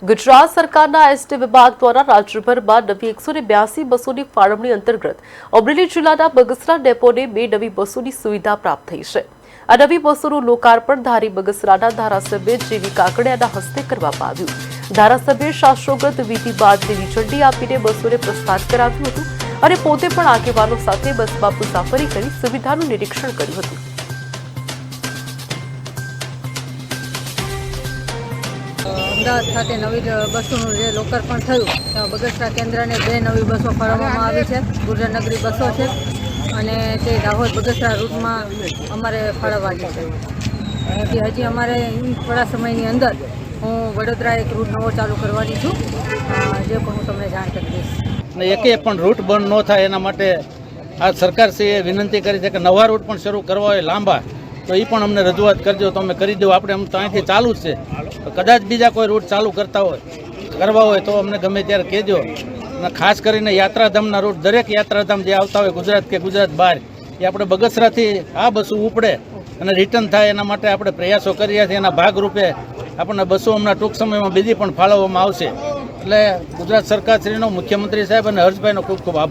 ગુજરાત સરકારના એસટી વિભાગ દ્વારા રાજ્યભરમાં નવી 182 બસોની ફાળવણી અંતર્ગત અમરેલી જિલ્લાના બગસરા ડેપોને 2 નવી બસોની સુવિધા પ્રાપ્ત થઈ છે। આ નવી બસોનું લોકાર્પણ ધારી બગસરાના ધારાસભ્ય જેવી કાકડિયાના હસ્તે કરવામાં આવ્યું। ધારાસભ્ય શાસ્ત્રોક્ત વિધિ બાદ લીલી ઝંડી આપીને બસોને પ્રસ્થાન કરાવ્યું હતું અને પોતે પણ આગેવાનો સાથે બસમાં મુસાફરી કરી સુવિધાનું નિરીક્ષણ કર્યું હતું। અમદાવાદ ખાતે નવી બસોનું જે લોકાર્પણ થયું બગસરા કેન્દ્રને 2 નવી બસો ફાળવવામાં આવી છે। ગુર્જરનગરી બસો છે અને તે દાહોદ બગસરા રૂટમાં અમારે ફાળવવાની છે। હજી અમારે થોડા સમયની અંદર હું વડોદરા એક રૂટ નવો ચાલુ કરવાની છું, જે પણ હું તમને જાણ કરી દઈશ। અને એકે પણ રૂટ બંધ ન થાય એના માટે આ સરકારશ્રીએ વિનંતી કરી છે કે નવા રૂટ પણ શરૂ કરવા હોય લાંબા, તો એ પણ અમને રજૂઆત કરજો તો અમે કરી દઉં। આપણે આમ તો અહીંથી ચાલુ જ છે, કદાચ બીજા કોઈ રૂટ ચાલુ કરવા હોય તો અમને ગમે ત્યારે કહેજો। અને ખાસ કરીને યાત્રાધામના રૂટ, દરેક યાત્રાધામ જે આવતા હોય ગુજરાત કે ગુજરાત બહાર, એ આપણે બગસરાથી આ બસો ઉપડે અને રિટર્ન થાય એના માટે આપણે પ્રયાસો કરી રહ્યા છીએ। એના ભાગરૂપે આપણને બસો હમણાં ટૂંક સમયમાં બીજી પણ ફાળવવામાં આવશે। એટલે ગુજરાત સરકારશ્રીનો, મુખ્યમંત્રી સાહેબ અને હર્ષભાઈનો ખૂબ ખૂબ આભાર।